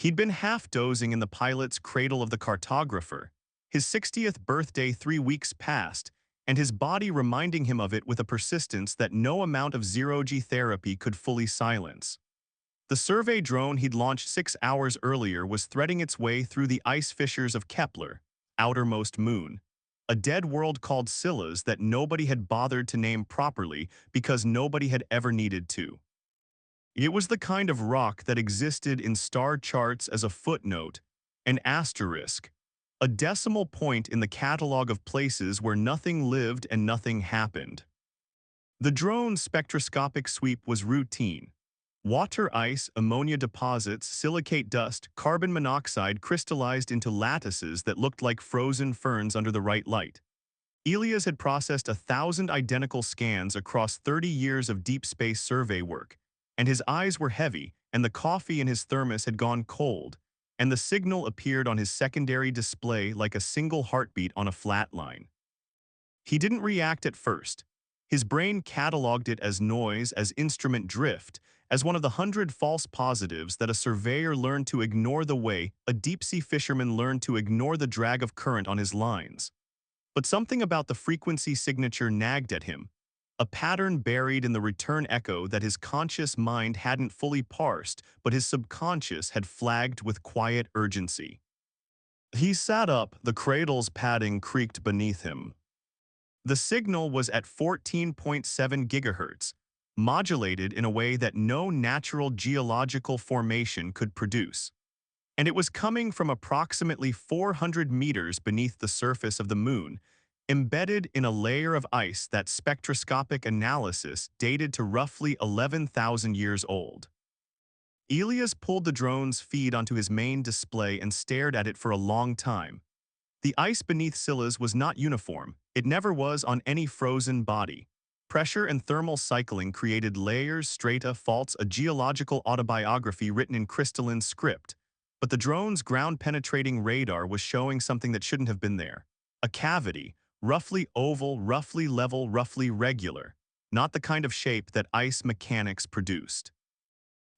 He'd been half-dozing in the pilot's cradle of the cartographer, his 60th birthday 3 weeks past, and his body reminding him of it with a persistence that no amount of zero-G therapy could fully silence. The survey drone he'd launched 6 hours earlier was threading its way through the ice fissures of Kepler, outermost moon, a dead world called Scylla's that nobody had bothered to name properly because nobody had ever needed to. It was the kind of rock that existed in star charts as a footnote, an asterisk, a decimal point in the catalog of places where nothing lived and nothing happened. The drone's spectroscopic sweep was routine. Water ice, ammonia deposits, silicate dust, carbon monoxide crystallized into lattices that looked like frozen ferns under the right light. Elias had processed 1,000 identical scans across 30 years of deep space survey work, and his eyes were heavy, and the coffee in his thermos had gone cold, and the signal appeared on his secondary display like a single heartbeat on a flat line. He didn't react at first. His brain cataloged it as noise, as instrument drift, as one of the 100 false positives that a surveyor learned to ignore the way a deep-sea fisherman learned to ignore the drag of current on his lines. But something about the frequency signature nagged at him, a pattern buried in the return echo that his conscious mind hadn't fully parsed, but his subconscious had flagged with quiet urgency. He sat up, the cradle's padding creaked beneath him. The signal was at 14.7 gigahertz, modulated in a way that no natural geological formation could produce. And it was coming from approximately 400 meters beneath the surface of the moon, embedded in a layer of ice that spectroscopic analysis dated to roughly 11,000 years old. Elias pulled the drone's feed onto his main display and stared at it for a long time. The ice beneath Scylla's was not uniform. It never was on any frozen body. Pressure and thermal cycling created layers, strata, faults, a geological autobiography written in crystalline script. But the drone's ground-penetrating radar was showing something that shouldn't have been there. A cavity, roughly oval, roughly level, roughly regular. Not the kind of shape that ice mechanics produced.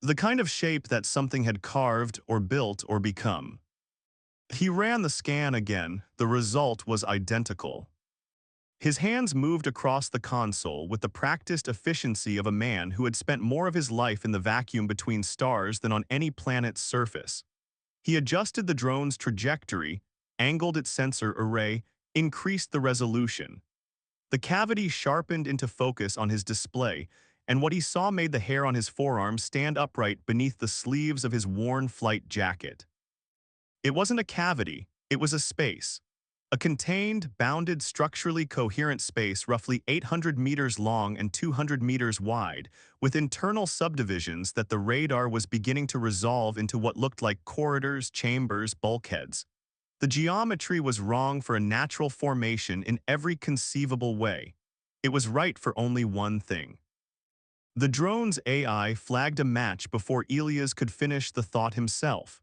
The kind of shape that something had carved or built or become. He ran the scan again. The result was identical. His hands moved across the console with the practiced efficiency of a man who had spent more of his life in the vacuum between stars than on any planet's surface. He adjusted the drone's trajectory, angled its sensor array, increased the resolution. The cavity sharpened into focus on his display, and what he saw made the hair on his forearm stand upright beneath the sleeves of his worn flight jacket. It wasn't a cavity, it was a space. A contained, bounded, structurally coherent space roughly 800 meters long and 200 meters wide, with internal subdivisions that the radar was beginning to resolve into what looked like corridors, chambers, bulkheads. The geometry was wrong for a natural formation in every conceivable way. It was right for only one thing. The drone's AI flagged a match before Elias could finish the thought himself.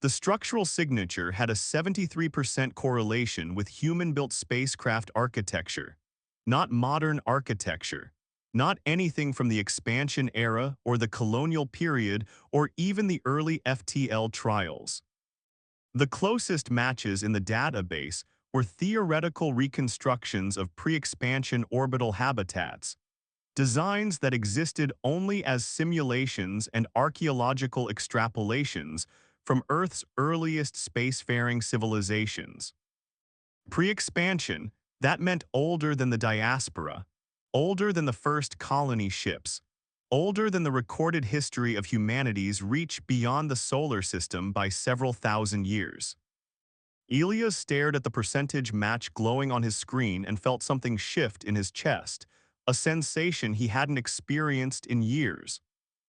The structural signature had a 73% correlation with human-built spacecraft architecture, not modern architecture, not anything from the expansion era or the colonial period or even the early FTL trials. The closest matches in the database were theoretical reconstructions of pre-expansion orbital habitats, designs that existed only as simulations and archaeological extrapolations from Earth's earliest spacefaring civilizations. Pre-expansion, that meant older than the diaspora, older than the first colony ships, older than the recorded history of humanity's reach beyond the solar system by several thousand years. Elias stared at the percentage match glowing on his screen and felt something shift in his chest, a sensation he hadn't experienced in years.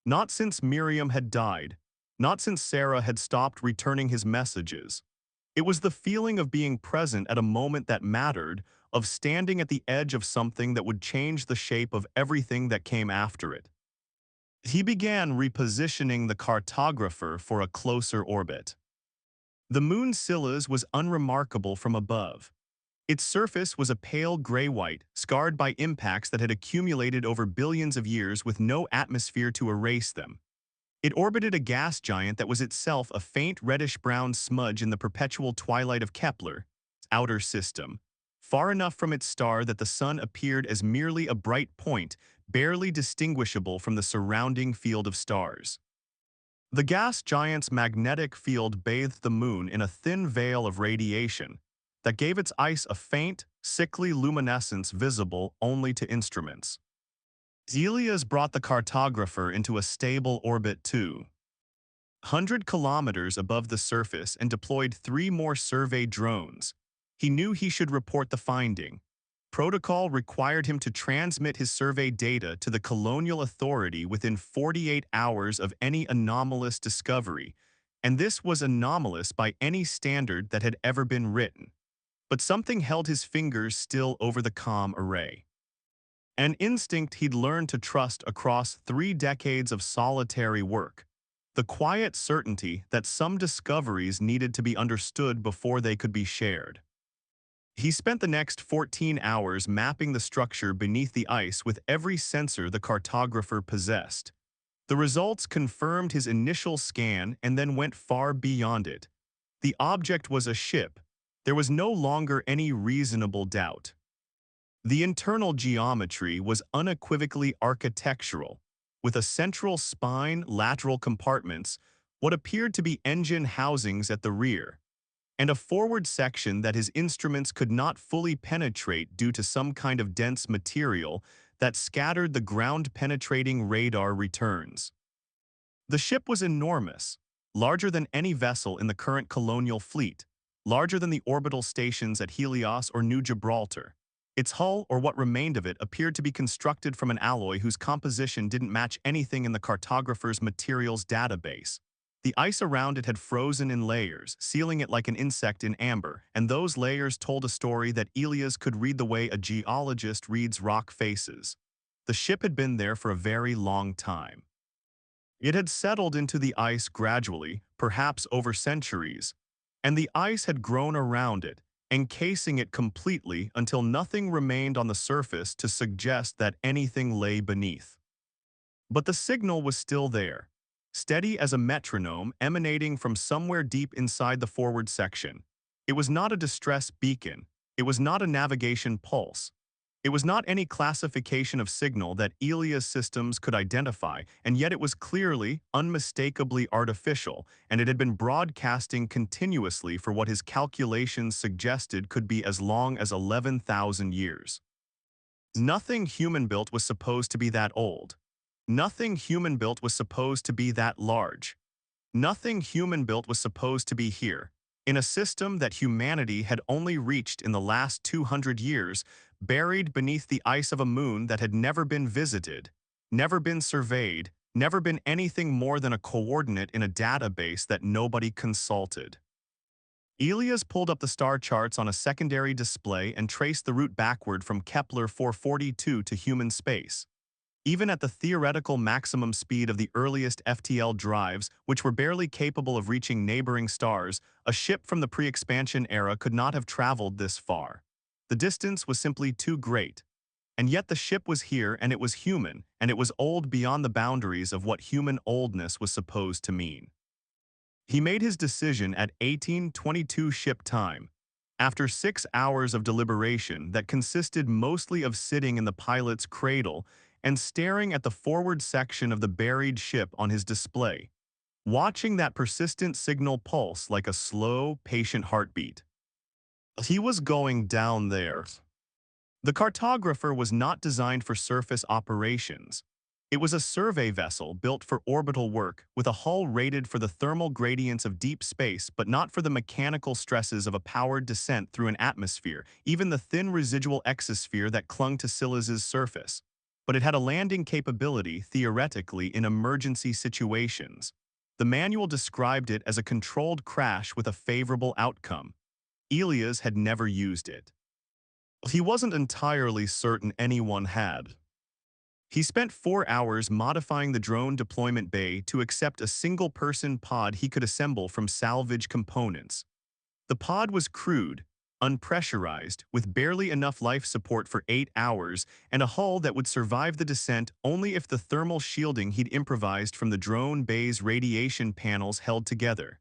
Not since Miriam had died, not since Sarah had stopped returning his messages. It was the feeling of being present at a moment that mattered, of standing at the edge of something that would change the shape of everything that came after it. He began repositioning the cartographer for a closer orbit. The moon Scylla's was unremarkable from above. Its surface was a pale gray-white, scarred by impacts that had accumulated over billions of years with no atmosphere to erase them. It orbited a gas giant that was itself a faint reddish-brown smudge in the perpetual twilight of Kepler's outer system, far enough from its star that the sun appeared as merely a bright point, barely distinguishable from the surrounding field of stars. The gas giant's magnetic field bathed the moon in a thin veil of radiation that gave its ice a faint, sickly luminescence visible only to instruments. Elias brought the cartographer into a stable orbit 200 kilometers above the surface and deployed 3 more survey drones. He knew he should report the finding. Protocol required him to transmit his survey data to the colonial authority within 48 hours of any anomalous discovery, and this was anomalous by any standard that had ever been written. But something held his fingers still over the comm array. An instinct he'd learned to trust across 3 decades of solitary work. The quiet certainty that some discoveries needed to be understood before they could be shared. He spent the next 14 hours mapping the structure beneath the ice with every sensor the cartographer possessed. The results confirmed his initial scan and then went far beyond it. The object was a ship. There was no longer any reasonable doubt. The internal geometry was unequivocally architectural, with a central spine, lateral compartments, what appeared to be engine housings at the rear, and a forward section that his instruments could not fully penetrate due to some kind of dense material that scattered the ground-penetrating radar returns. The ship was enormous, larger than any vessel in the current colonial fleet, larger than the orbital stations at Helios or New Gibraltar. Its hull, or what remained of it, appeared to be constructed from an alloy whose composition didn't match anything in the cartographer's materials database. The ice around it had frozen in layers, sealing it like an insect in amber, and those layers told a story that Elias could read the way a geologist reads rock faces. The ship had been there for a very long time. It had settled into the ice gradually, perhaps over centuries, and the ice had grown around it, encasing it completely until nothing remained on the surface to suggest that anything lay beneath. But the signal was still there, steady as a metronome emanating from somewhere deep inside the forward section. It was not a distress beacon. It was not a navigation pulse. It was not any classification of signal that Elias systems could identify, and yet it was clearly, unmistakably artificial, and it had been broadcasting continuously for what his calculations suggested could be as long as 11,000 years. Nothing human-built was supposed to be that old. Nothing human-built was supposed to be that large. Nothing human-built was supposed to be here, in a system that humanity had only reached in the last 200 years, buried beneath the ice of a moon that had never been visited, never been surveyed, never been anything more than a coordinate in a database that nobody consulted. Elias pulled up the star charts on a secondary display and traced the route backward from Kepler 442 to human space. Even at the theoretical maximum speed of the earliest FTL drives, which were barely capable of reaching neighboring stars, a ship from the pre-expansion era could not have traveled this far. The distance was simply too great. And yet the ship was here, and it was human, and it was old beyond the boundaries of what human oldness was supposed to mean. He made his decision at 1822 ship time, after 6 hours of deliberation that consisted mostly of sitting in the pilot's cradle and staring at the forward section of the buried ship on his display, watching that persistent signal pulse like a slow, patient heartbeat. He was going down there. The cartographer was not designed for surface operations. It was a survey vessel built for orbital work, with a hull rated for the thermal gradients of deep space but not for the mechanical stresses of a powered descent through an atmosphere, even the thin residual exosphere that clung to Scylla's surface. But it had a landing capability, theoretically, in emergency situations. The manual described it as a controlled crash with a favorable outcome. Elias had never used it. He wasn't entirely certain anyone had. He spent 4 hours modifying the drone deployment bay to accept a single-person pod he could assemble from salvage components. The pod was crude, unpressurized, with barely enough life support for 8 hours, and a hull that would survive the descent only if the thermal shielding he'd improvised from the drone bay's radiation panels held together.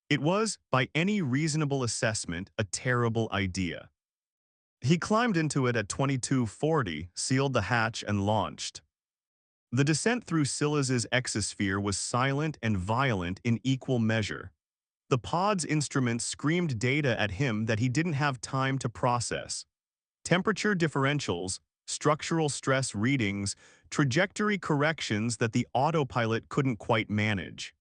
It was, by any reasonable assessment, a terrible idea. He climbed into it at 2240, sealed the hatch, and launched. The descent through Scylla's exosphere was silent and violent in equal measure. The pod's instruments screamed data at him that he didn't have time to process. Temperature differentials, structural stress readings, trajectory corrections that the autopilot couldn't quite manage.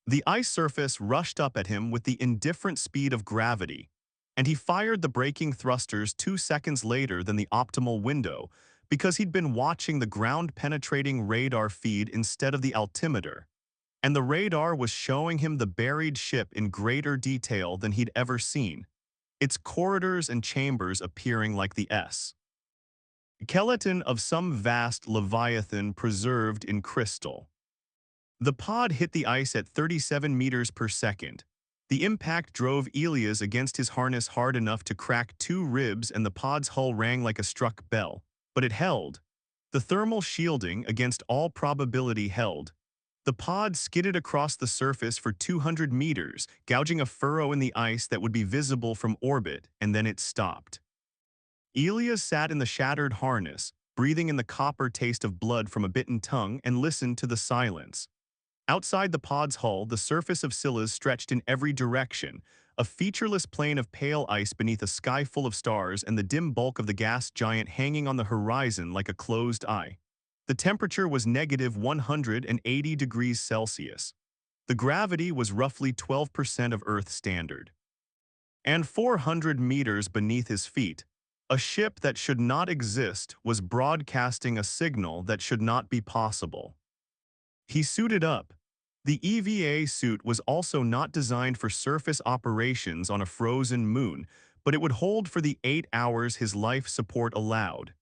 The ice surface rushed up at him with the indifferent speed of gravity, and he fired the braking thrusters 2 seconds later than the optimal window because he'd been watching the ground-penetrating radar feed instead of the altimeter, and the radar was showing him the buried ship in greater detail than he'd ever seen, its corridors and chambers appearing like the skeleton of some vast leviathan preserved in crystal. The pod hit the ice at 37 meters per second. The impact drove Elias against his harness hard enough to crack 2 ribs, and the pod's hull rang like a struck bell. But it held. The thermal shielding, against all probability, held. The pod skidded across the surface for 200 meters, gouging a furrow in the ice that would be visible from orbit, and then it stopped. Elias sat in the shattered harness, breathing in the copper taste of blood from a bitten tongue, and listened to the silence. Outside the pod's hull, the surface of Scylla stretched in every direction, a featureless plain of pale ice beneath a sky full of stars, and the dim bulk of the gas giant hanging on the horizon like a closed eye. The temperature was negative 180 degrees Celsius. The gravity was roughly 12% of Earth standard. And 400 meters beneath his feet, a ship that should not exist was broadcasting a signal that should not be possible. He suited up. The EVA suit was also not designed for surface operations on a frozen moon, but it would hold for the 8 hours his life support allowed.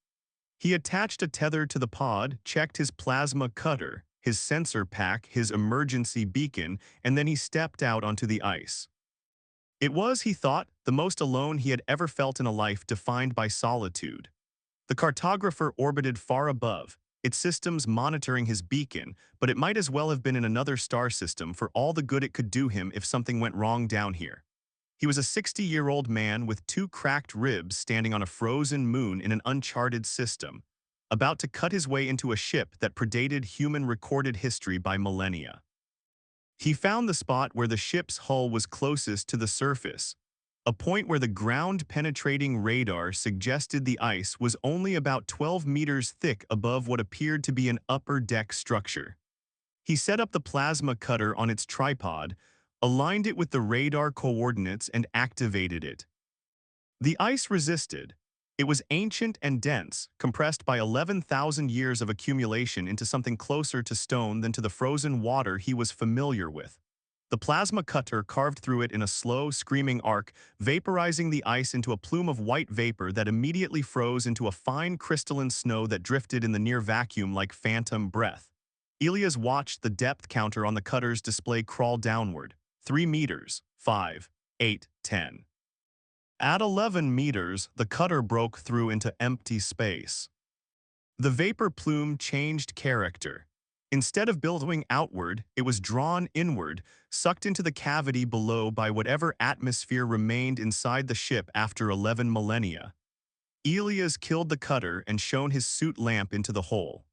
He attached a tether to the pod, checked his plasma cutter, his sensor pack, his emergency beacon, and then he stepped out onto the ice. It was, he thought, the most alone he had ever felt in a life defined by solitude. The cartographer orbited far above, its systems monitoring his beacon, but it might as well have been in another star system for all the good it could do him if something went wrong down here. He was a 60-year-old man with 2 cracked ribs standing on a frozen moon in an uncharted system, about to cut his way into a ship that predated human recorded history by millennia. He found the spot where the ship's hull was closest to the surface, a point where the ground-penetrating radar suggested the ice was only about 12 meters thick above what appeared to be an upper-deck structure. He set up the plasma cutter on its tripod, aligned it with the radar coordinates, and activated it. The ice resisted. It was ancient and dense, compressed by 11,000 years of accumulation into something closer to stone than to the frozen water he was familiar with. The plasma cutter carved through it in a slow, screaming arc, vaporizing the ice into a plume of white vapor that immediately froze into a fine crystalline snow that drifted in the near vacuum like phantom breath. Elias watched the depth counter on the cutter's display crawl downward. 3 meters, 5, 8, 10. At 11 meters, the cutter broke through into empty space. The vapor plume changed character. Instead of billowing outward, it was drawn inward, sucked into the cavity below by whatever atmosphere remained inside the ship after 11 millennia. Elias killed the cutter and shone his suit lamp into the hole.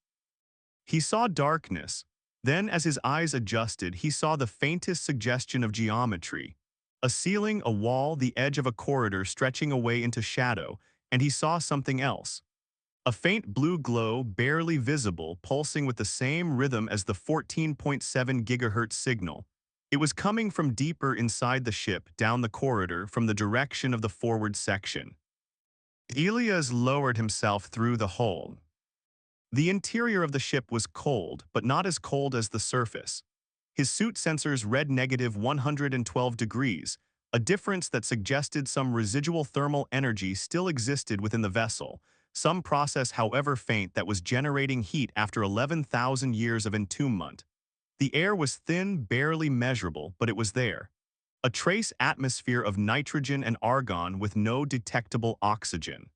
He saw darkness. Then, as his eyes adjusted, he saw the faintest suggestion of geometry. A ceiling, a wall, the edge of a corridor stretching away into shadow, and he saw something else. A faint blue glow, barely visible, pulsing with the same rhythm as the 14.7 gigahertz signal. It was coming from deeper inside the ship, down the corridor, from the direction of the forward section. Elias lowered himself through the hole. The interior of the ship was cold, but not as cold as the surface. His suit sensors read negative 112 degrees, a difference that suggested some residual thermal energy still existed within the vessel, some process, however faint, that was generating heat after 11,000 years of entombment. The air was thin, barely measurable, but it was there. a trace atmosphere of nitrogen and argon with no detectable oxygen.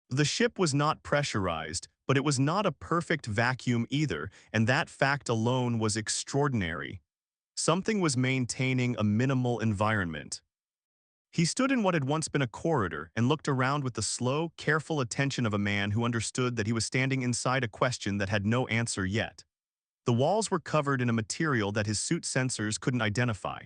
The ship was not pressurized, but it was not a perfect vacuum either, and that fact alone was extraordinary. Something was maintaining a minimal environment. He stood in what had once been a corridor and looked around with the slow, careful attention of a man who understood that he was standing inside a question that had no answer yet. The walls were covered in a material that his suit sensors couldn't identify.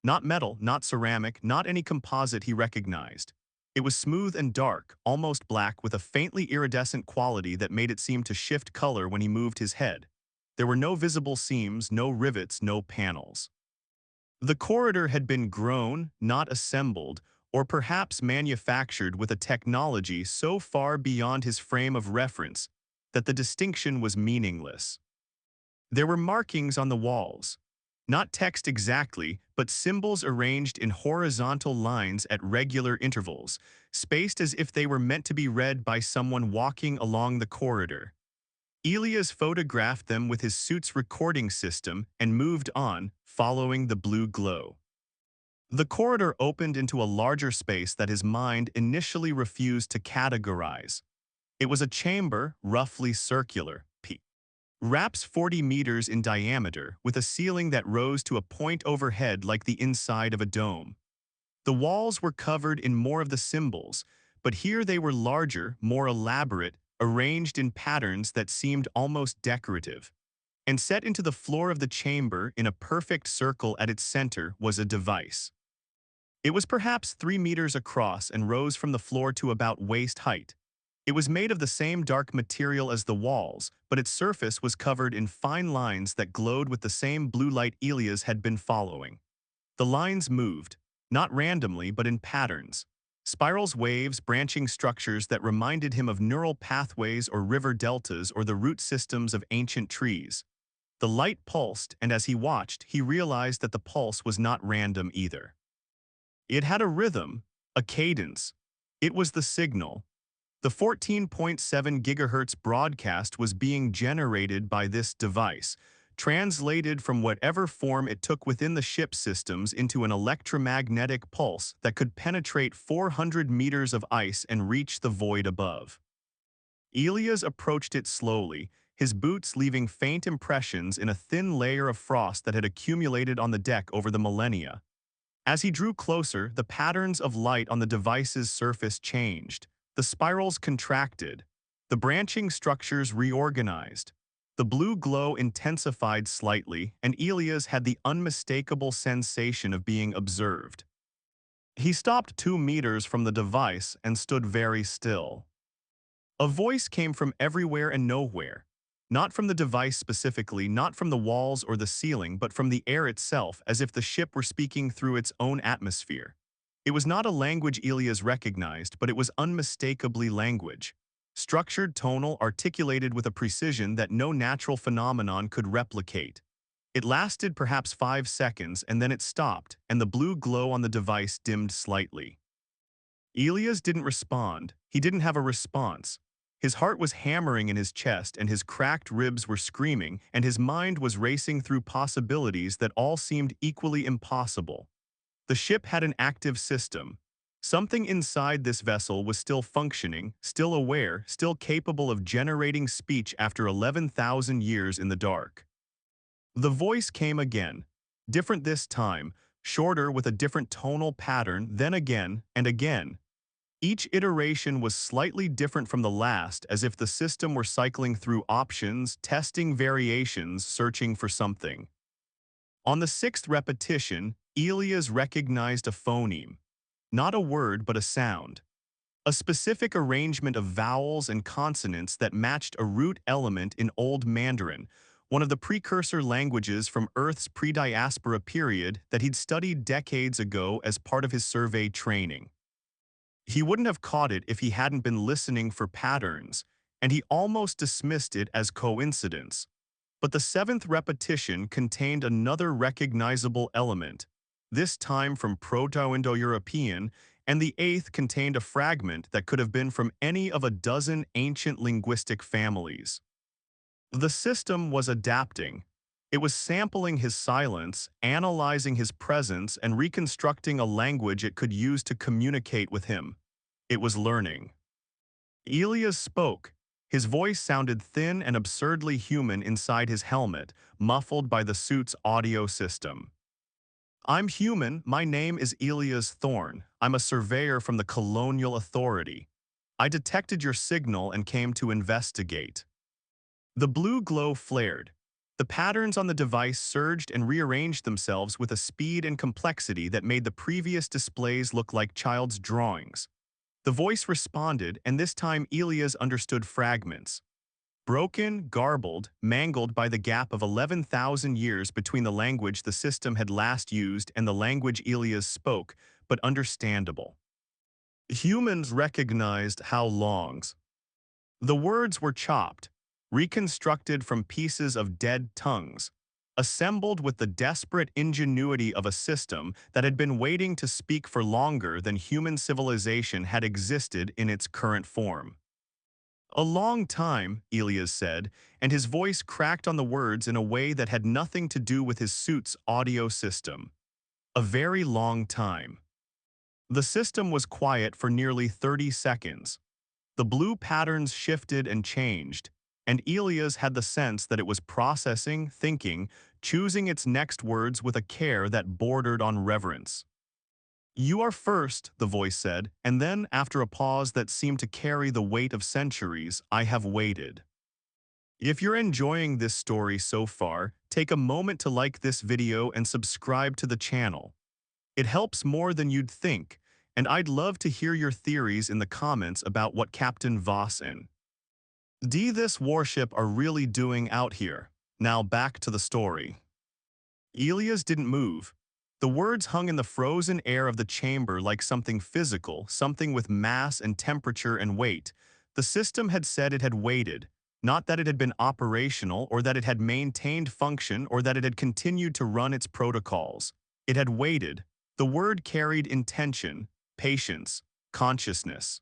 Not metal, not ceramic, not any composite he recognized. It was smooth and dark, almost black, with a faintly iridescent quality that made it seem to shift color when he moved his head. There were no visible seams, no rivets, no panels. The corridor had been grown, not assembled, or perhaps manufactured with a technology so far beyond his frame of reference that the distinction was meaningless. There were markings on the walls. Not text exactly, but symbols arranged in horizontal lines at regular intervals, spaced as if they were meant to be read by someone walking along the corridor. Elias photographed them with his suit's recording system and moved on, following the blue glow. The corridor opened into a larger space that his mind initially refused to categorize. It was a chamber, roughly circular, perhaps 40 meters in diameter, with a ceiling that rose to a point overhead like the inside of a dome. The walls were covered in more of the symbols, but here they were larger, more elaborate, arranged in patterns that seemed almost decorative. And set into the floor of the chamber in a perfect circle at its center was a device. It was perhaps 3 meters across and rose from the floor to about waist height. It was made of the same dark material as the walls, but its surface was covered in fine lines that glowed with the same blue light Elias had been following. The lines moved, not randomly but in patterns. Spirals, waves, branching structures that reminded him of neural pathways or river deltas or the root systems of ancient trees. The light pulsed, and as he watched, he realized that the pulse was not random either. It had a rhythm, a cadence. It was the signal. The 14.7 GHz broadcast was being generated by this device, translated from whatever form it took within the ship's systems into an electromagnetic pulse that could penetrate 400 meters of ice and reach the void above. Elias approached it slowly, his boots leaving faint impressions in a thin layer of frost that had accumulated on the deck over the millennia. As he drew closer, the patterns of light on the device's surface changed. The spirals contracted. The branching structures reorganized. The blue glow intensified slightly, and Elias had the unmistakable sensation of being observed. He stopped 2 meters from the device and stood very still. A voice came from everywhere and nowhere. Not from the device specifically, not from the walls or the ceiling, but from the air itself, as if the ship were speaking through its own atmosphere. It was not a language Elias recognized, but it was unmistakably language. Structured, tonal, articulated with a precision that no natural phenomenon could replicate. It lasted perhaps 5 seconds, and then it stopped, and the blue glow on the device dimmed slightly. Elias didn't respond. He didn't have a response. His heart was hammering in his chest, and his cracked ribs were screaming, and his mind was racing through possibilities that all seemed equally impossible. The ship had an active system. Something inside this vessel was still functioning, still aware, still capable of generating speech after 11,000 years in the dark. The voice came again, different this time, shorter with a different tonal pattern, then again and again. Each iteration was slightly different from the last, as if the system were cycling through options, testing variations, searching for something. On the 6th repetition, Elias recognized a phoneme. Not a word, but a sound. A specific arrangement of vowels and consonants that matched a root element in Old Mandarin, one of the precursor languages from Earth's pre-diaspora period that he'd studied decades ago as part of his survey training. He wouldn't have caught it if he hadn't been listening for patterns, and he almost dismissed it as coincidence. But the 7th repetition contained another recognizable element, this time from Proto-Indo-European, and the 8th contained a fragment that could have been from any of a dozen ancient linguistic families. The system was adapting. It was sampling his silence, analyzing his presence, and reconstructing a language it could use to communicate with him. It was learning. Elias spoke. His voice sounded thin and absurdly human inside his helmet, muffled by the suit's audio system. "I'm human. My name is Elias Thorne. I'm a surveyor from the Colonial Authority. I detected your signal and came to investigate." The blue glow flared. The patterns on the device surged and rearranged themselves with a speed and complexity that made the previous displays look like child's drawings. The voice responded, and this time Elias understood fragments. Broken, garbled, mangled by the gap of 11,000 years between the language the system had last used and the language Elias spoke, but understandable. Humans recognized how longs. The words were chopped, reconstructed from pieces of dead tongues, assembled with the desperate ingenuity of a system that had been waiting to speak for longer than human civilization had existed in its current form. "A long time," Elias said, and his voice cracked on the words in a way that had nothing to do with his suit's audio system. "A very long time." The system was quiet for nearly 30 seconds. The blue patterns shifted and changed, and Elias had the sense that it was processing, thinking, choosing its next words with a care that bordered on reverence. "You are first," the voice said, and then, after a pause that seemed to carry the weight of centuries, "I have waited." If you're enjoying this story so far, take a moment to like this video and subscribe to the channel. It helps more than you'd think, and I'd love to hear your theories in the comments about what Captain Voss and this warship are really doing out here. Now back to the story. Elias didn't move. The words hung in the frozen air of the chamber like something physical, something with mass and temperature and weight. The system had said it had waited, not that it had been operational or that it had maintained function or that it had continued to run its protocols. It had waited. The word carried intention, patience, consciousness.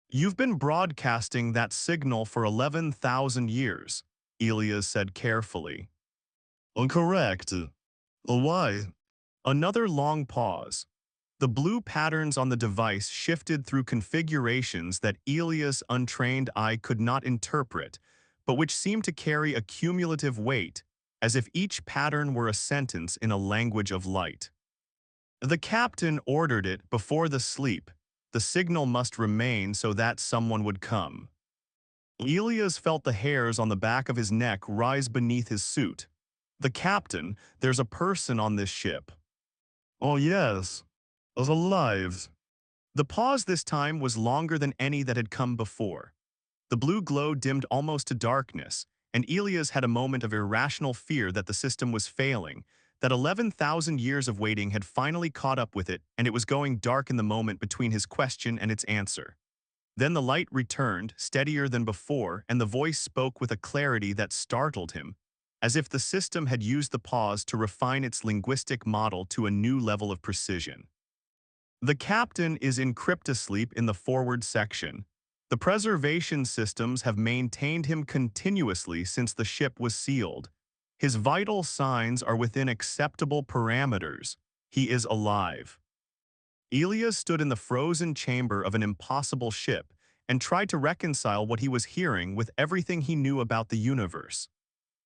"You've been broadcasting that signal for 11,000 years, Elias said carefully. "Correct. Why?" Another long pause. The blue patterns on the device shifted through configurations that Elias' untrained eye could not interpret, but which seemed to carry a cumulative weight, as if each pattern were a sentence in a language of light. "The captain ordered it before the sleep. The signal must remain so that someone would come." Elias felt the hairs on the back of his neck rise beneath his suit. "The captain, there's a person on this ship." "Oh yes, is alive." The pause this time was longer than any that had come before. The blue glow dimmed almost to darkness, and Elias had a moment of irrational fear that the system was failing, that 11,000 years of waiting had finally caught up with it, and it was going dark in the moment between his question and its answer. Then the light returned, steadier than before, and the voice spoke with a clarity that startled him, as if the system had used the pause to refine its linguistic model to a new level of precision. "The captain is in cryptosleep in the forward section. The preservation systems have maintained him continuously since the ship was sealed. His vital signs are within acceptable parameters. He is alive." Elias stood in the frozen chamber of an impossible ship and tried to reconcile what he was hearing with everything he knew about the universe.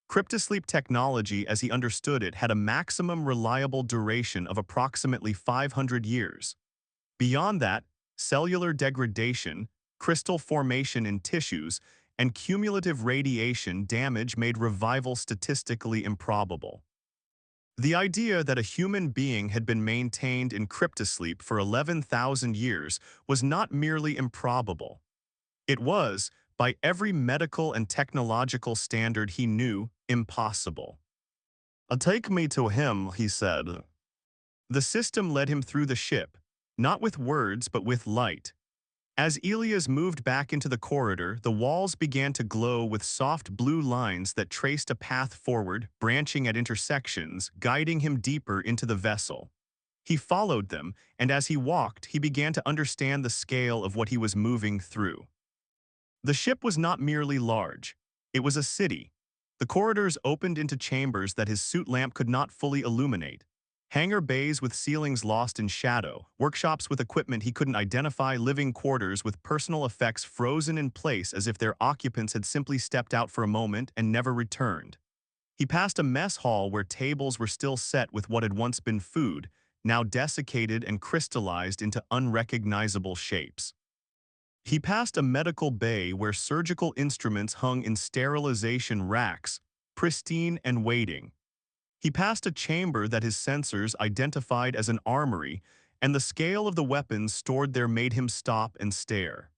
Cryptosleep technology, as he understood it, had a maximum reliable duration of approximately 500 years. Beyond that, cellular degradation, crystal formation in tissues, and cumulative radiation damage made revival statistically improbable. The idea that a human being had been maintained in cryptosleep for 11,000 years was not merely improbable. It was, by every medical and technological standard he knew, impossible. "Take me to him," he said. The system led him through the ship, not with words but with light. As Elias moved back into the corridor, the walls began to glow with soft blue lines that traced a path forward, branching at intersections, guiding him deeper into the vessel. He followed them, and as he walked, he began to understand the scale of what he was moving through. The ship was not merely large. It was a city. The corridors opened into chambers that his suit lamp could not fully illuminate. Hangar bays with ceilings lost in shadow, workshops with equipment he couldn't identify, living quarters with personal effects frozen in place as if their occupants had simply stepped out for a moment and never returned. He passed a mess hall where tables were still set with what had once been food, now desiccated and crystallized into unrecognizable shapes. He passed a medical bay where surgical instruments hung in sterilization racks, pristine and waiting. He passed a chamber that his sensors identified as an armory, and the scale of the weapons stored there made him stop and stare.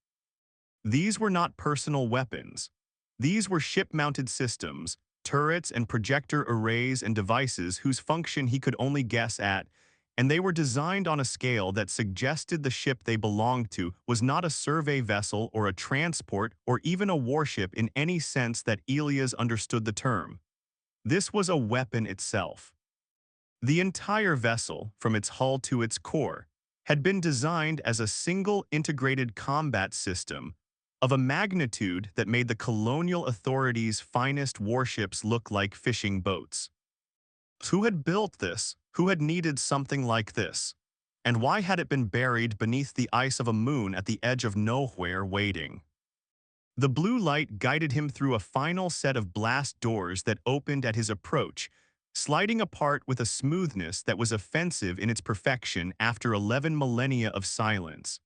These were not personal weapons. These were ship-mounted systems, turrets and projector arrays and devices whose function he could only guess at, and they were designed on a scale that suggested the ship they belonged to was not a survey vessel or a transport or even a warship in any sense that Elias understood the term. This was a weapon itself. The entire vessel, from its hull to its core, had been designed as a single integrated combat system of a magnitude that made the colonial authorities' finest warships look like fishing boats. Who had built this? Who had needed something like this? And why had it been buried beneath the ice of a moon at the edge of nowhere waiting? The blue light guided him through a final set of blast doors that opened at his approach, sliding apart with a smoothness that was offensive in its perfection after 11 millennia of silence.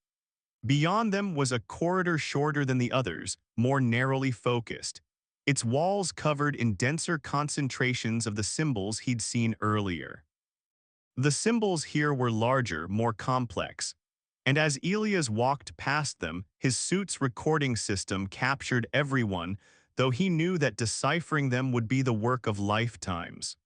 Beyond them was a corridor shorter than the others, more narrowly focused, its walls covered in denser concentrations of the symbols he'd seen earlier. The symbols here were larger, more complex, and as Elias walked past them, his suit's recording system captured everyone, though he knew that deciphering them would be the work of lifetimes.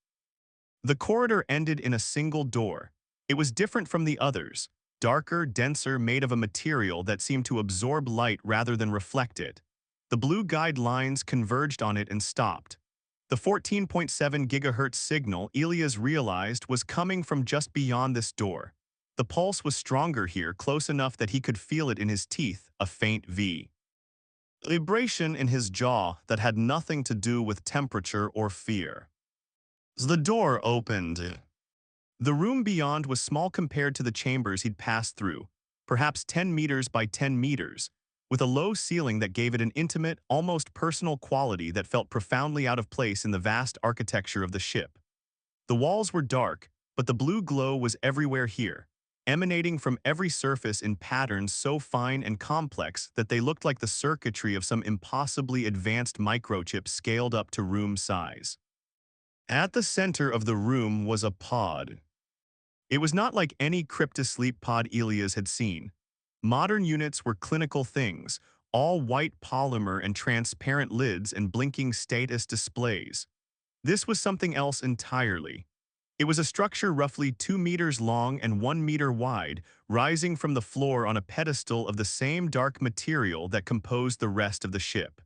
The corridor ended in a single door. It was different from the others, darker, denser, made of a material that seemed to absorb light rather than reflect it. The blue guide lines converged on it and stopped. The 14.7 gigahertz signal Elias realized was coming from just beyond this door. The pulse was stronger here, close enough that he could feel it in his teeth, a faint V. Vibration in his jaw that had nothing to do with temperature or fear. The door opened. The room beyond was small compared to the chambers he'd passed through, perhaps 10 meters by 10 meters, with a low ceiling that gave it an intimate, almost personal quality that felt profoundly out of place in the vast architecture of the ship. The walls were dark, but the blue glow was everywhere here, emanating from every surface in patterns so fine and complex that they looked like the circuitry of some impossibly advanced microchip scaled up to room size. At the center of the room was a pod. It was not like any cryptosleep pod Elias had seen. Modern units were clinical things, all white polymer and transparent lids and blinking status displays. This was something else entirely. It was a structure roughly 2 meters long and 1 meter wide, rising from the floor on a pedestal of the same dark material that composed the rest of the ship.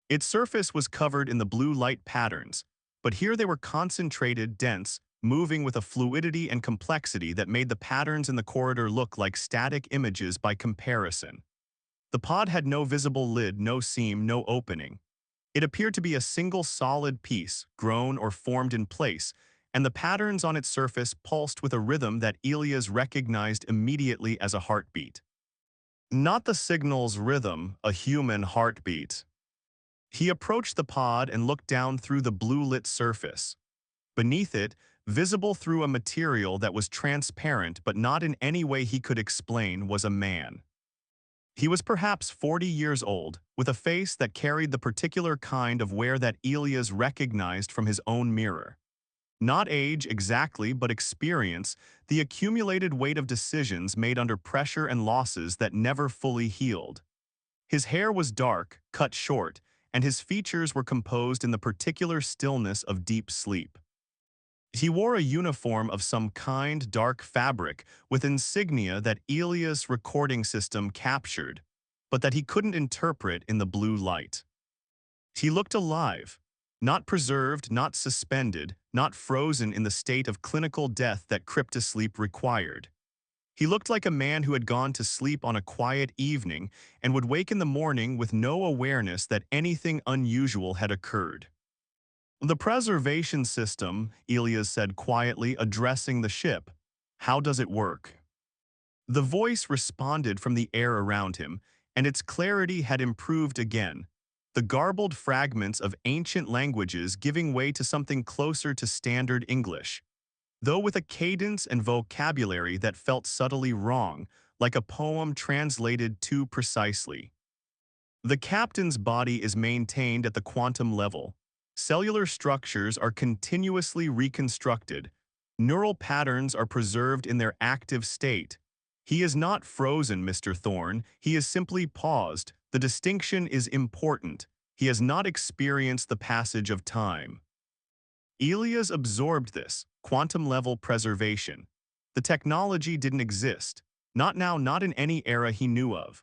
Its surface was covered in the blue light patterns, but here they were concentrated, dense, moving with a fluidity and complexity that made the patterns in the corridor look like static images by comparison. The pod had no visible lid, no seam, no opening. It appeared to be a single solid piece, grown or formed in place, and the patterns on its surface pulsed with a rhythm that Elias recognized immediately as a heartbeat. Not the signal's rhythm, a human heartbeat. He approached the pod and looked down through the blue-lit surface. Beneath it, visible through a material that was transparent but not in any way he could explain, was a man. He was perhaps 40 years old, with a face that carried the particular kind of wear that Elias recognized from his own mirror. Not age exactly, but experience, the accumulated weight of decisions made under pressure and losses that never fully healed. His hair was dark, cut short, and his features were composed in the particular stillness of deep sleep. He wore a uniform of some kind, dark fabric with insignia that Elias' recording system captured, but that he couldn't interpret in the blue light. He looked alive, not preserved, not suspended, not frozen in the state of clinical death that cryptosleep required. He looked like a man who had gone to sleep on a quiet evening and would wake in the morning with no awareness that anything unusual had occurred. The preservation system, Elias said quietly, addressing the ship. How does it work? The voice responded from the air around him, and its clarity had improved again, the garbled fragments of ancient languages giving way to something closer to standard English, though with a cadence and vocabulary that felt subtly wrong, like a poem translated too precisely. The captain's body is maintained at the quantum level. Cellular structures are continuously reconstructed. Neural patterns are preserved in their active state. He is not frozen, Mr. Thorne. He is simply paused. The distinction is important. He has not experienced the passage of time. Elias absorbed this, quantum-level preservation. The technology didn't exist. Not now, not in any era he knew of.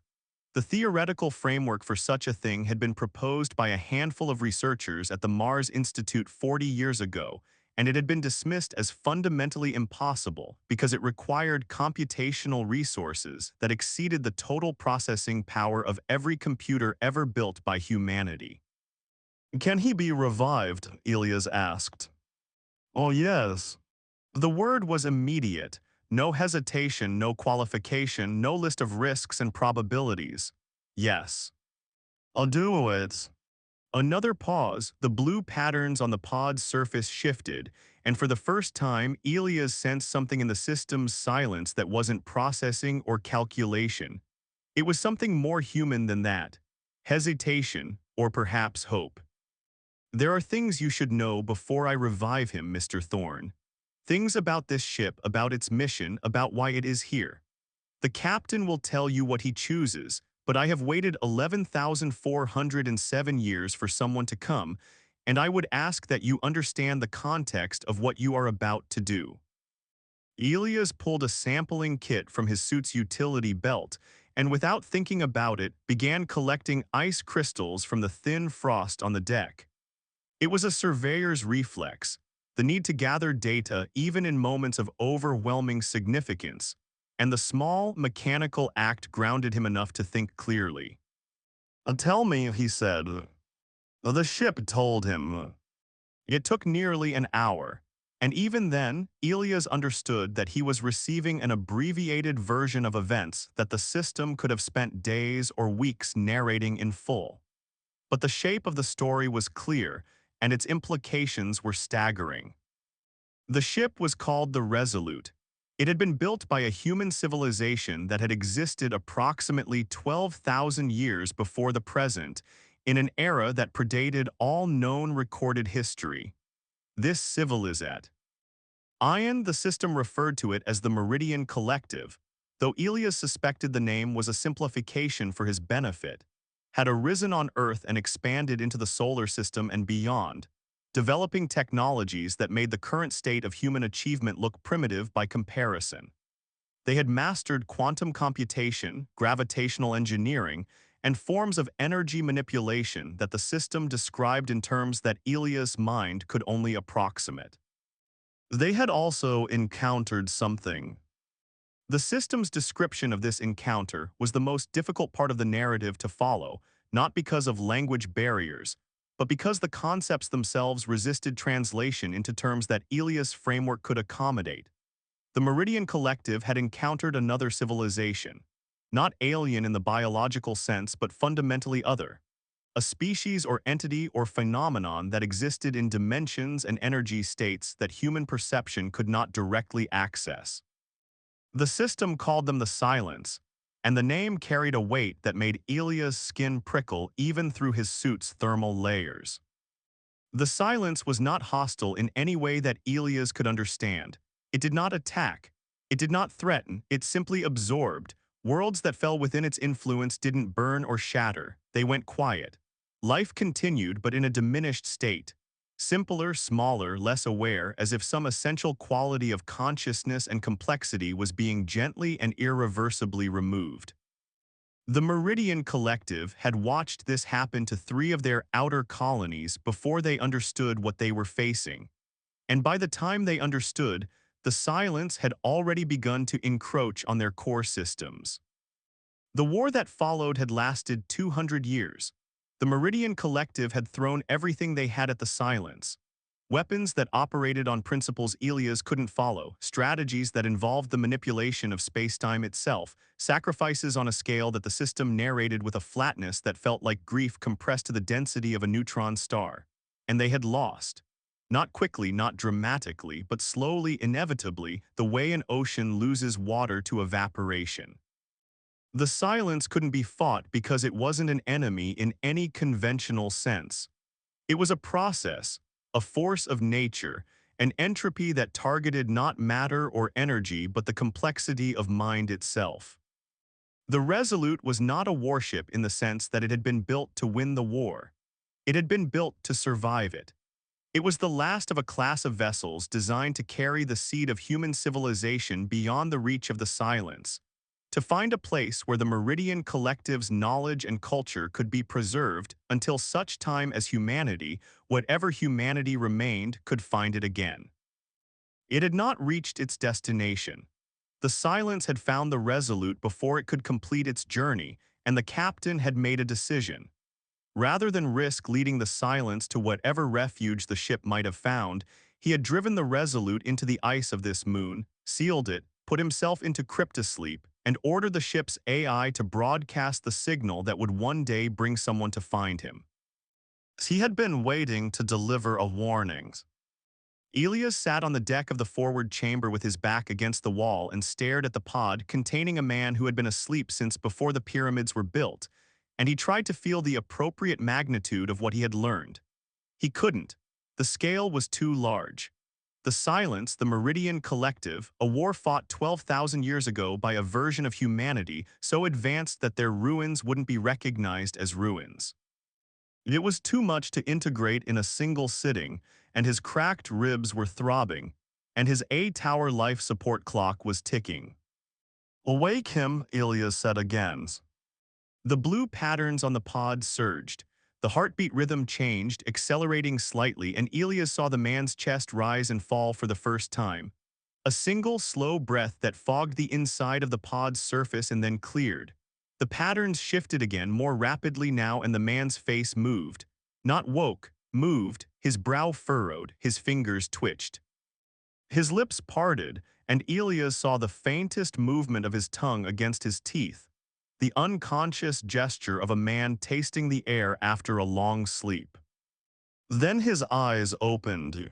The theoretical framework for such a thing had been proposed by a handful of researchers at the Mars Institute 40 years ago, and it had been dismissed as fundamentally impossible because it required computational resources that exceeded the total processing power of every computer ever built by humanity. "Can he be revived?" Elias asked. "Oh, yes." The word was immediate. No hesitation, no qualification, no list of risks and probabilities. Yes. "I'll do it." Another pause, the blue patterns on the pod's surface shifted, and for the first time, Elias sensed something in the system's silence that wasn't processing or calculation. It was something more human than that. Hesitation, or perhaps hope. "There are things you should know before I revive him, Mr. Thorne. Things about this ship, about its mission, about why it is here. The captain will tell you what he chooses, but I have waited 11,407 years for someone to come, and I would ask that you understand the context of what you are about to do." Elias pulled a sampling kit from his suit's utility belt, and without thinking about it, began collecting ice crystals from the thin frost on the deck. It was a surveyor's reflex, the need to gather data even in moments of overwhelming significance, and the small, mechanical act grounded him enough to think clearly. "Tell me," he said. The ship told him. It took nearly an hour, and even then, Elias understood that he was receiving an abbreviated version of events that the system could have spent days or weeks narrating in full. But the shape of the story was clear, and its implications were staggering. The ship was called the Resolute. It had been built by a human civilization that had existed approximately 12,000 years before the present, in an era that predated all known recorded history. This civilization. Ian, the system referred to it as the Meridian Collective, though Elias suspected the name was a simplification for his benefit, had arisen on Earth and expanded into the solar system and beyond, developing technologies that made the current state of human achievement look primitive by comparison. They had mastered quantum computation, gravitational engineering, and forms of energy manipulation that the system described in terms that Elias' mind could only approximate. They had also encountered something. The system's description of this encounter was the most difficult part of the narrative to follow, not because of language barriers, but because the concepts themselves resisted translation into terms that Elias' framework could accommodate. The Meridian Collective had encountered another civilization, not alien in the biological sense but fundamentally other, a species or entity or phenomenon that existed in dimensions and energy states that human perception could not directly access. The system called them the Silence, and the name carried a weight that made Elias' skin prickle even through his suit's thermal layers. The Silence was not hostile in any way that Elias could understand. It did not attack. It did not threaten. It simply absorbed. Worlds that fell within its influence didn't burn or shatter. They went quiet. Life continued, but in a diminished state. Simpler, smaller, less aware, as if some essential quality of consciousness and complexity was being gently and irreversibly removed. The Meridian Collective had watched this happen to 3 of their outer colonies before they understood what they were facing. And by the time they understood, the Silence had already begun to encroach on their core systems. The war that followed had lasted 200 years. The Meridian Collective had thrown everything they had at the Silence. Weapons that operated on principles Elias couldn't follow, strategies that involved the manipulation of spacetime itself, sacrifices on a scale that the system narrated with a flatness that felt like grief compressed to the density of a neutron star. And they had lost. Not quickly, not dramatically, but slowly, inevitably, the way an ocean loses water to evaporation. The silence couldn't be fought because it wasn't an enemy in any conventional sense. It was a process, a force of nature, an entropy that targeted not matter or energy but the complexity of mind itself. The Resolute was not a warship in the sense that it had been built to win the war. It had been built to survive it. It was the last of a class of vessels designed to carry the seed of human civilization beyond the reach of the silence, to find a place where the Meridian Collective's knowledge and culture could be preserved until such time as humanity, whatever humanity remained, could find it again. It had not reached its destination. The silence had found the Resolute before it could complete its journey, and the captain had made a decision. Rather than risk leading the silence to whatever refuge the ship might have found, he had driven the Resolute into the ice of this moon, sealed it, put himself into cryptosleep, and ordered the ship's AI to broadcast the signal that would one day bring someone to find him. He had been waiting to deliver a warning. Elias sat on the deck of the forward chamber with his back against the wall and stared at the pod containing a man who had been asleep since before the pyramids were built, and he tried to feel the appropriate magnitude of what he had learned. He couldn't. The scale was too large. The Silence, the Meridian Collective, a war fought 12,000 years ago by a version of humanity so advanced that their ruins wouldn't be recognized as ruins. It was too much to integrate in a single sitting, and his cracked ribs were throbbing, and his A-tower life support clock was ticking. "Awake him," Elias said again. The blue patterns on the pod surged. The heartbeat rhythm changed, accelerating slightly, and Elias saw the man's chest rise and fall for the first time. A single slow breath that fogged the inside of the pod's surface and then cleared. The patterns shifted again, more rapidly now, and the man's face moved. Not woke, moved, his brow furrowed, his fingers twitched. His lips parted, and Elias saw the faintest movement of his tongue against his teeth. The unconscious gesture of a man tasting the air after a long sleep. Then his eyes opened.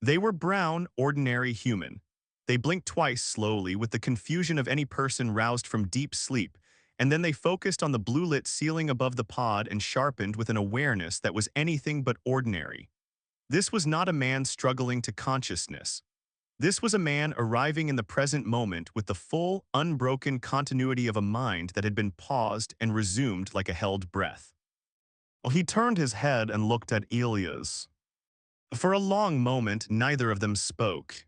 They were brown, ordinary human. They blinked twice slowly with the confusion of any person roused from deep sleep, and then they focused on the blue-lit ceiling above the pod and sharpened with an awareness that was anything but ordinary. This was not a man struggling to consciousness. This was a man arriving in the present moment with the full, unbroken continuity of a mind that had been paused and resumed like a held breath. He turned his head and looked at Elias. For a long moment, neither of them spoke.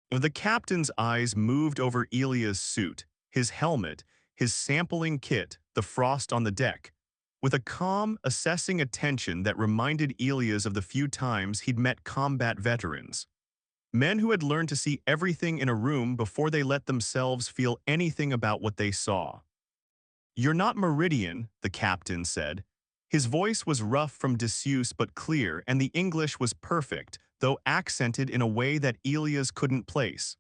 The captain's eyes moved over Elias' suit, his helmet, his sampling kit, the frost on the deck, with a calm, assessing attention that reminded Elias of the few times he'd met combat veterans. Men who had learned to see everything in a room before they let themselves feel anything about what they saw. "You're not Meridian," the captain said. His voice was rough from disuse but clear, and the English was perfect, though accented in a way that Elias couldn't place.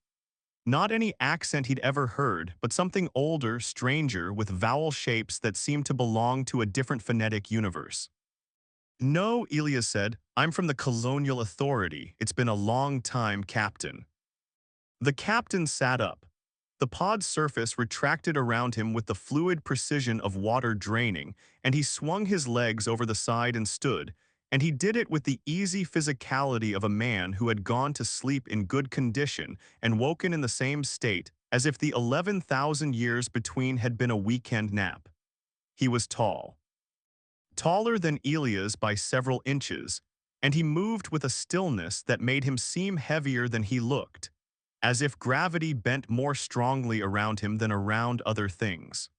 Not any accent he'd ever heard, but something older, stranger, with vowel shapes that seemed to belong to a different phonetic universe. "No," Elias said, "I'm from the Colonial Authority. It's been a long time, Captain." The captain sat up. The pod's surface retracted around him with the fluid precision of water draining, and he swung his legs over the side and stood, and he did it with the easy physicality of a man who had gone to sleep in good condition and woken in the same state, as if the 11,000 years between had been a weekend nap. He was tall. Taller than Elias by several inches, and he moved with a stillness that made him seem heavier than he looked, as if gravity bent more strongly around him than around other things.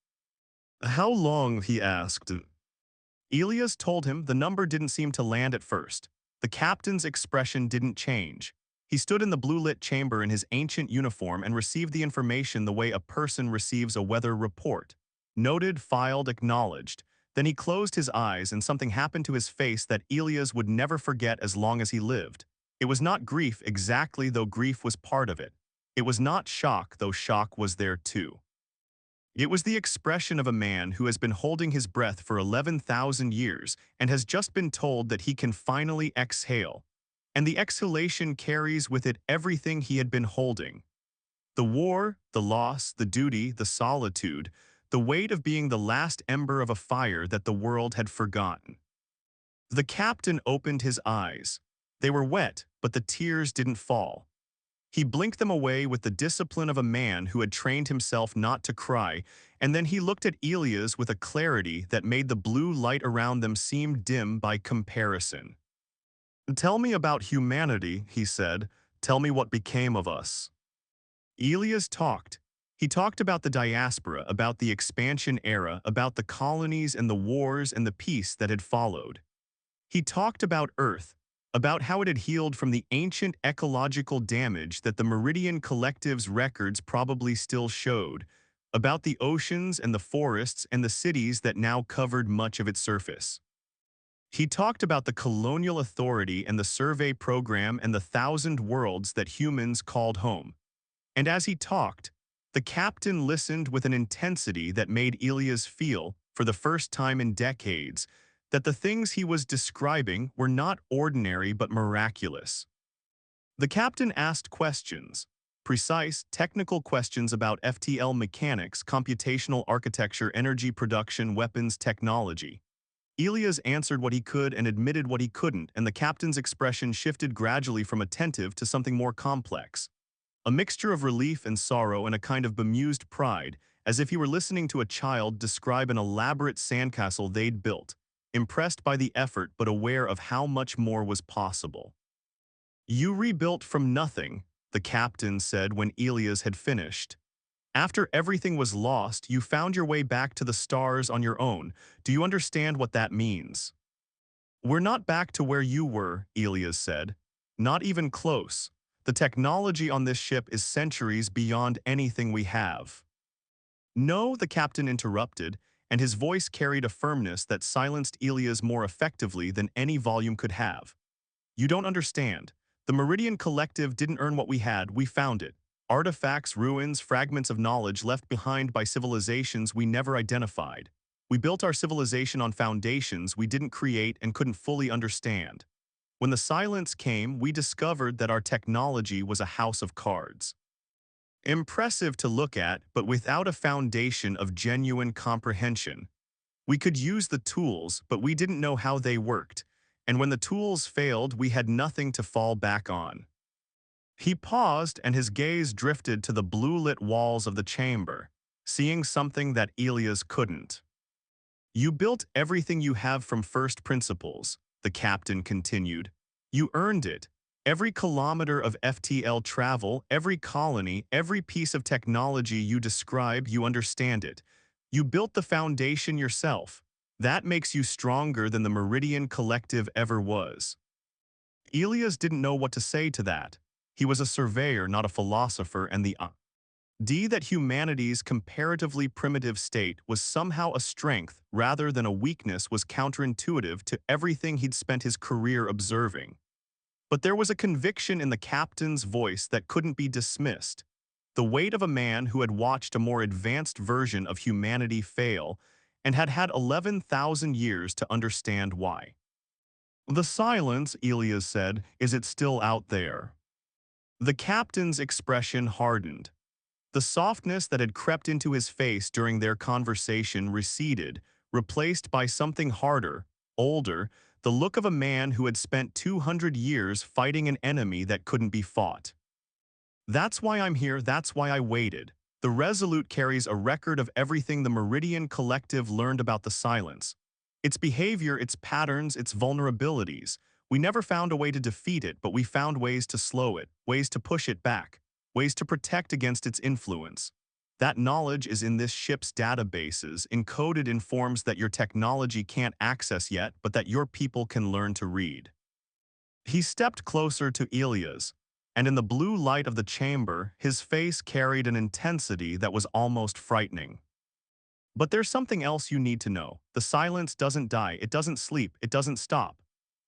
"How long?" he asked. Elias told him. The number didn't seem to land at first. The captain's expression didn't change. He stood in the blue-lit chamber in his ancient uniform and received the information the way a person receives a weather report. Noted, filed, acknowledged. Then he closed his eyes and something happened to his face that Elias would never forget as long as he lived. It was not grief exactly, though grief was part of it. It was not shock, though shock was there too. It was the expression of a man who has been holding his breath for 11,000 years and has just been told that he can finally exhale. And the exhalation carries with it everything he had been holding. The war, the loss, the duty, the solitude, the weight of being the last ember of a fire that the world had forgotten. The captain opened his eyes. They were wet, but the tears didn't fall. He blinked them away with the discipline of a man who had trained himself not to cry, and then he looked at Elias with a clarity that made the blue light around them seem dim by comparison. "Tell me about humanity," he said. "Tell me what became of us." Elias talked. He talked about the diaspora, about the expansion era, about the colonies and the wars and the peace that had followed. He talked about Earth, about how it had healed from the ancient ecological damage that the Meridian Collective's records probably still showed, about the oceans and the forests and the cities that now covered much of its surface. He talked about the colonial authority and the survey program and the 1,000 worlds that humans called home. And as he talked, the captain listened with an intensity that made Elias feel, for the first time in decades, that the things he was describing were not ordinary but miraculous. The captain asked questions, precise, technical questions about FTL mechanics, computational architecture, energy production, weapons technology. Elias answered what he could and admitted what he couldn't, and the captain's expression shifted gradually from attentive to something more complex. A mixture of relief and sorrow and a kind of bemused pride, as if he were listening to a child describe an elaborate sandcastle they'd built, impressed by the effort but aware of how much more was possible. "You rebuilt from nothing," the captain said when Elias had finished. "After everything was lost, you found your way back to the stars on your own. Do you understand what that means?" "We're not back to where you were," Elias said. "Not even close. The technology on this ship is centuries beyond anything we have." "No," the captain interrupted, and his voice carried a firmness that silenced Elias more effectively than any volume could have. "You don't understand. The Meridian Collective didn't earn what we had, we found it. Artifacts, ruins, fragments of knowledge left behind by civilizations we never identified. We built our civilization on foundations we didn't create and couldn't fully understand. When the silence came, we discovered that our technology was a house of cards. Impressive to look at, but without a foundation of genuine comprehension. We could use the tools, but we didn't know how they worked, and when the tools failed, we had nothing to fall back on." He paused, and his gaze drifted to the blue-lit walls of the chamber, seeing something that Elias couldn't. "You built everything you have from first principles," the captain continued. "You earned it. Every kilometer of FTL travel, every colony, every piece of technology you describe, you understand it. You built the foundation yourself. That makes you stronger than the Meridian Collective ever was." Elias didn't know what to say to that. He was a surveyor, not a philosopher, and the idea that humanity's comparatively primitive state was somehow a strength rather than a weakness was counterintuitive to everything he'd spent his career observing. But there was a conviction in the captain's voice that couldn't be dismissed, the weight of a man who had watched a more advanced version of humanity fail and had had 11,000 years to understand why. "The silence," Elias said, "is it still out there?" The captain's expression hardened. The softness that had crept into his face during their conversation receded, replaced by something harder, older, the look of a man who had spent 200 years fighting an enemy that couldn't be fought. "That's why I'm here, that's why I waited." The Resolute carries a record of everything the Meridian Collective learned about the silence. Its behavior, its patterns, its vulnerabilities. We never found a way to defeat it, but we found ways to slow it, ways to push it back, ways to protect against its influence. That knowledge is in this ship's databases, encoded in forms that your technology can't access yet, but that your people can learn to read. He stepped closer to Elias, and in the blue light of the chamber, his face carried an intensity that was almost frightening. But there's something else you need to know. The silence doesn't die, it doesn't sleep, it doesn't stop.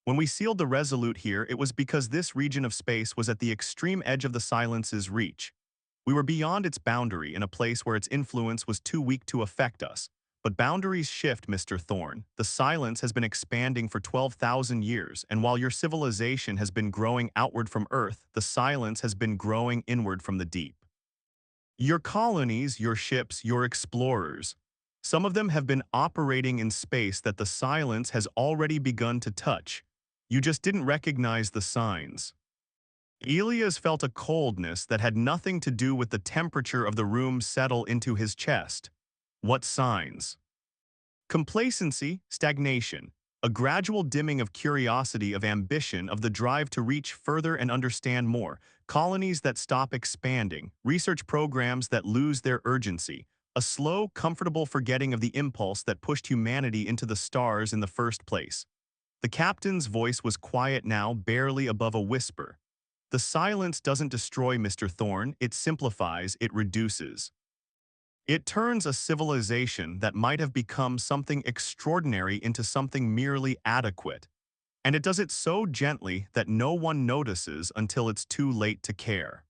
When we sealed the Resolute here, it was because this region of space was at the extreme edge of the silence's reach. We were beyond its boundary in a place where its influence was too weak to affect us. But boundaries shift, Mr. Thorne. The silence has been expanding for 12,000 years, and while your civilization has been growing outward from Earth, the silence has been growing inward from the deep. Your colonies, your ships, your explorers, some of them have been operating in space that the silence has already begun to touch. You just didn't recognize the signs. Elias felt a coldness that had nothing to do with the temperature of the room settle into his chest. What signs? Complacency, stagnation, a gradual dimming of curiosity, of ambition, of the drive to reach further and understand more, colonies that stop expanding, research programs that lose their urgency, a slow, comfortable forgetting of the impulse that pushed humanity into the stars in the first place. The captain's voice was quiet now, barely above a whisper. The silence doesn't destroy Mr. Thorne, it simplifies, it reduces. It turns a civilization that might have become something extraordinary into something merely adequate. And it does it so gently that no one notices until it's too late to care.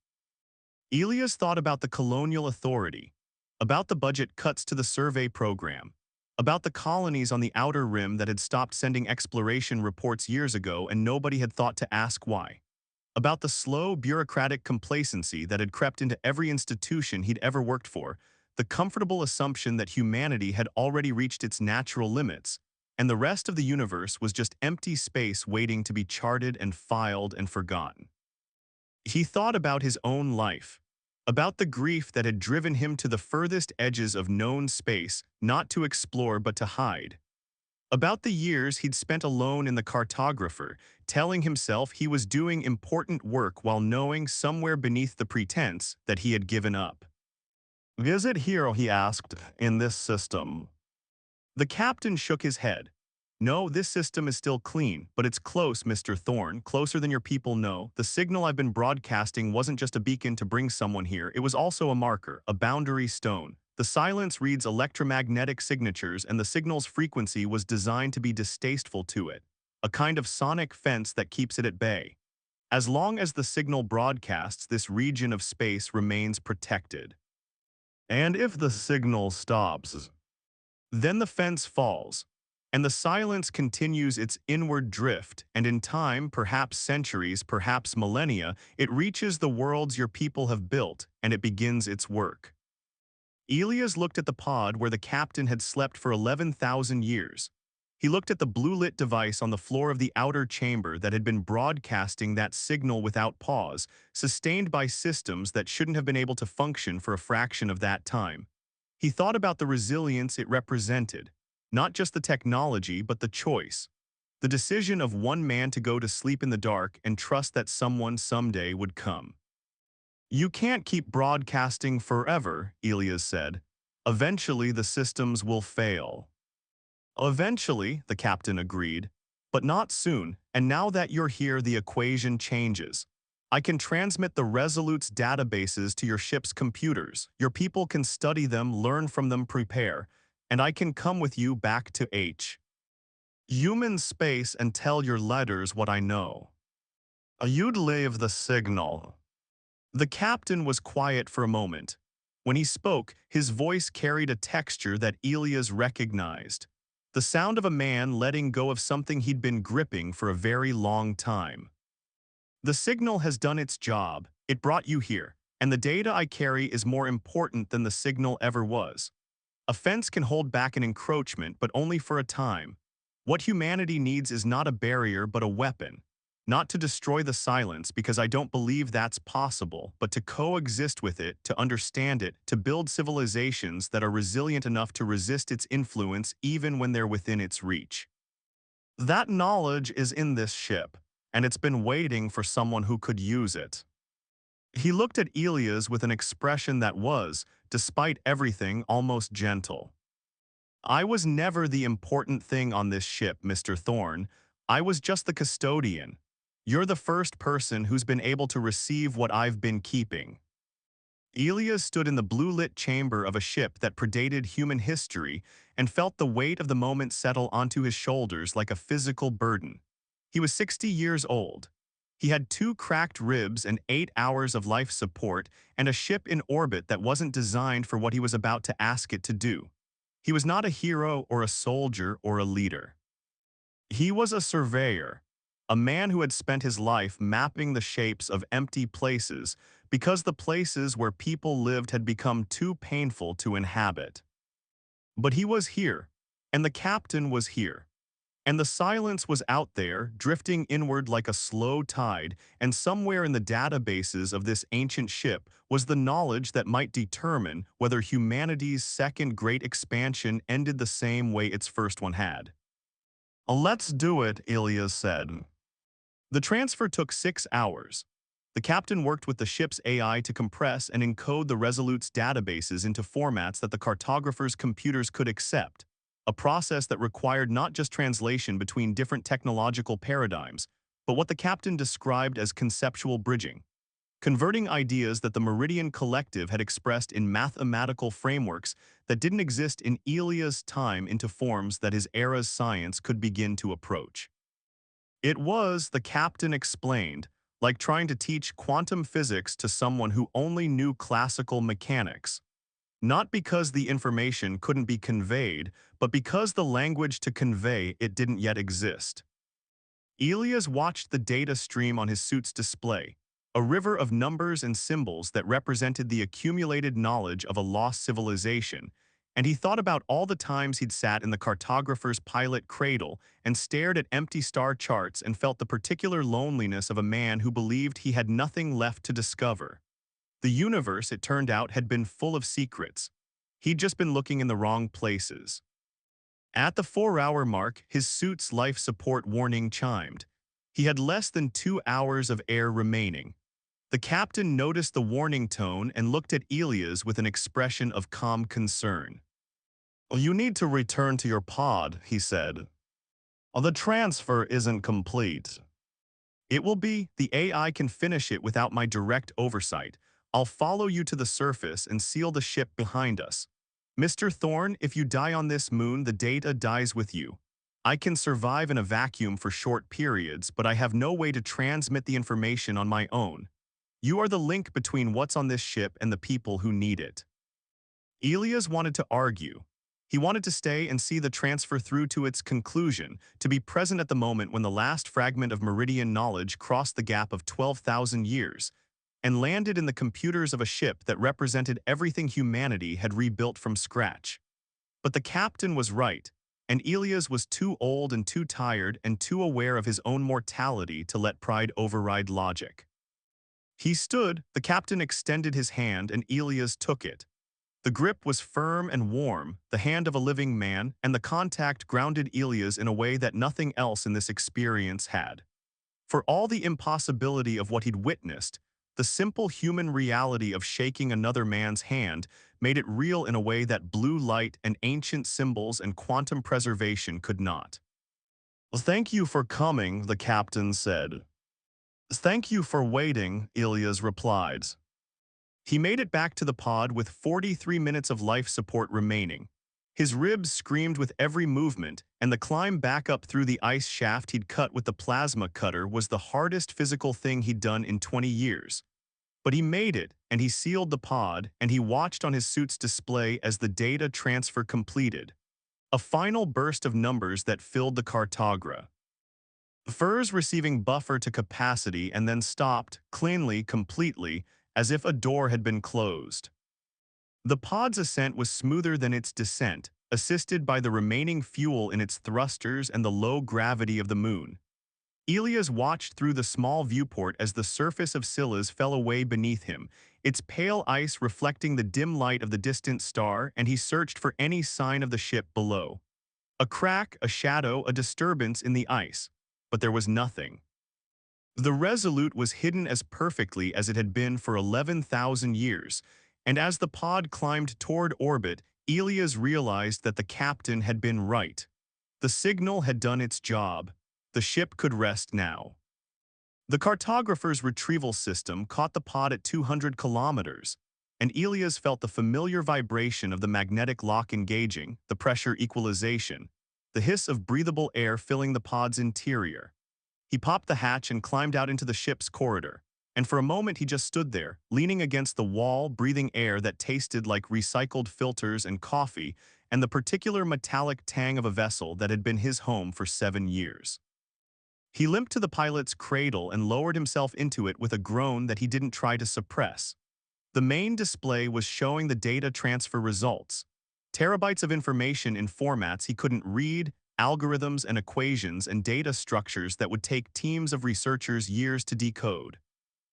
Elias thought about the colonial authority, about the budget cuts to the survey program, about the colonies on the outer rim that had stopped sending exploration reports years ago and nobody had thought to ask why, about the slow bureaucratic complacency that had crept into every institution he'd ever worked for, the comfortable assumption that humanity had already reached its natural limits, and the rest of the universe was just empty space waiting to be charted and filed and forgotten. He thought about his own life, about the grief that had driven him to the furthest edges of known space, not to explore but to hide. About the years he'd spent alone in the cartographer, telling himself he was doing important work while knowing somewhere beneath the pretense that he had given up. "Is it here," he asked, "in this system?" The captain shook his head. "No, this system is still clean, but it's close, Mr. Thorne, closer than your people know. The signal I've been broadcasting wasn't just a beacon to bring someone here, it was also a marker, a boundary stone. The silence reads electromagnetic signatures, and the signal's frequency was designed to be distasteful to it, a kind of sonic fence that keeps it at bay. As long as the signal broadcasts, this region of space remains protected. And if the signal stops, then the fence falls, and the silence continues its inward drift, and in time, perhaps centuries, perhaps millennia, it reaches the worlds your people have built, and it begins its work." Elias looked at the pod where the captain had slept for 11,000 years. He looked at the blue-lit device on the floor of the outer chamber that had been broadcasting that signal without pause, sustained by systems that shouldn't have been able to function for a fraction of that time. He thought about the resilience it represented, not just the technology but the choice, the decision of one man to go to sleep in the dark and trust that someone someday would come. "You can't keep broadcasting forever," Elias said. "Eventually the systems will fail." "Eventually," the captain agreed, "but not soon, and now that you're here the equation changes. I can transmit the Resolute's databases to your ship's computers. Your people can study them, learn from them, prepare, and I can come with you back to human space and tell your letters what I know. You'd leave the signal." The captain was quiet for a moment. When he spoke, his voice carried a texture that Elias recognized. The sound of a man letting go of something he'd been gripping for a very long time. "The signal has done its job. It brought you here, and the data I carry is more important than the signal ever was. A fence can hold back an encroachment, but only for a time. What humanity needs is not a barrier but a weapon. Not to destroy the silence, because I don't believe that's possible, but to coexist with it, to understand it, to build civilizations that are resilient enough to resist its influence even when they're within its reach. That knowledge is in this ship, and it's been waiting for someone who could use it." He looked at Elias with an expression that was, despite everything, almost gentle. "I was never the important thing on this ship, Mr. Thorne. I was just the custodian. You're the first person who's been able to receive what I've been keeping." Elias stood in the blue-lit chamber of a ship that predated human history and felt the weight of the moment settle onto his shoulders like a physical burden. He was 60 years old. He had 2 cracked ribs and 8 hours of life support and a ship in orbit that wasn't designed for what he was about to ask it to do. He was not a hero or a soldier or a leader. He was a surveyor, a man who had spent his life mapping the shapes of empty places because the places where people lived had become too painful to inhabit. But he was here, and the captain was here, and the silence was out there, drifting inward like a slow tide, and somewhere in the databases of this ancient ship was the knowledge that might determine whether humanity's second great expansion ended the same way its first one had. "Let's do it," Elias said. The transfer took 6 hours. The captain worked with the ship's AI to compress and encode the Resolute's databases into formats that the cartographer's computers could accept, a process that required not just translation between different technological paradigms, but what the captain described as conceptual bridging, converting ideas that the Meridian Collective had expressed in mathematical frameworks that didn't exist in Elias' time into forms that his era's science could begin to approach. It was, the captain explained, like trying to teach quantum physics to someone who only knew classical mechanics. Not because the information couldn't be conveyed, but because the language to convey it didn't yet exist. Elias watched the data stream on his suit's display, a river of numbers and symbols that represented the accumulated knowledge of a lost civilization, and he thought about all the times he'd sat in the cartographer's pilot cradle and stared at empty star charts and felt the particular loneliness of a man who believed he had nothing left to discover. The universe, it turned out, had been full of secrets. He'd just been looking in the wrong places. At the 4-hour mark, his suit's life support warning chimed. He had less than 2 hours of air remaining. The captain noticed the warning tone and looked at Elias with an expression of calm concern. "You need to return to your pod," he said. "The transfer isn't complete." "It will be. The AI can finish it without my direct oversight. I'll follow you to the surface and seal the ship behind us. Mr. Thorne, if you die on this moon, the data dies with you. I can survive in a vacuum for short periods, but I have no way to transmit the information on my own. You are the link between what's on this ship and the people who need it." Elias wanted to argue. He wanted to stay and see the transfer through to its conclusion, to be present at the moment when the last fragment of Meridian knowledge crossed the gap of 12,000 years and landed in the computers of a ship that represented everything humanity had rebuilt from scratch. But the captain was right, and Elias was too old and too tired and too aware of his own mortality to let pride override logic. He stood, the captain extended his hand, and Elias took it. The grip was firm and warm, the hand of a living man, and the contact grounded Elias in a way that nothing else in this experience had. For all the impossibility of what he'd witnessed, the simple human reality of shaking another man's hand made it real in a way that blue light and ancient symbols and quantum preservation could not. "Thank you for coming," the captain said. "Thank you for waiting," Elias replied. He made it back to the pod with 43 minutes of life support remaining. His ribs screamed with every movement, and the climb back up through the ice shaft he'd cut with the plasma cutter was the hardest physical thing he'd done in 20 years. But he made it, and he sealed the pod, and he watched on his suit's display as the data transfer completed. A final burst of numbers that filled the cartogra. Furs receiving buffer to capacity and then stopped, cleanly, completely, as if a door had been closed. The pod's ascent was smoother than its descent, assisted by the remaining fuel in its thrusters and the low gravity of the moon. Elias watched through the small viewport as the surface of Scylla's fell away beneath him, its pale ice reflecting the dim light of the distant star, and he searched for any sign of the ship below. A crack, a shadow, a disturbance in the ice. But there was nothing. The Resolute was hidden as perfectly as it had been for 11,000 years, and as the pod climbed toward orbit, Elias realized that the captain had been right. The signal had done its job. The ship could rest now. The cartographer's retrieval system caught the pod at 200 kilometers. and Elias felt the familiar vibration of the magnetic lock engaging, the pressure equalization, the hiss of breathable air filling the pod's interior. He popped the hatch and climbed out into the ship's corridor, and for a moment he just stood there, leaning against the wall, breathing air that tasted like recycled filters and coffee, and the particular metallic tang of a vessel that had been his home for 7 years. He limped to the pilot's cradle and lowered himself into it with a groan that he didn't try to suppress. The main display was showing the data transfer results. Terabytes of information in formats he couldn't read, algorithms and equations and data structures that would take teams of researchers years to decode.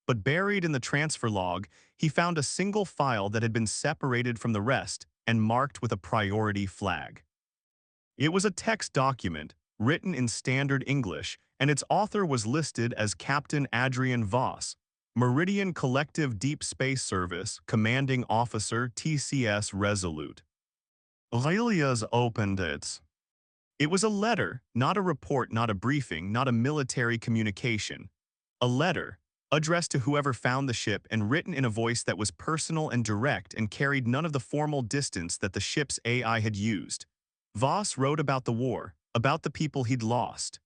But buried in the transfer log, he found a single file that had been separated from the rest and marked with a priority flag. It was a text document, written in standard English, and its author was listed as Captain Adrien Voss, Meridian Collective Deep Space Service, Commanding Officer TCS Resolute. Elias opened it. It was a letter, not a report, not a briefing, not a military communication. A letter, addressed to whoever found the ship and written in a voice that was personal and direct and carried none of the formal distance that the ship's AI had used. Voss wrote about the war, about the people he'd lost,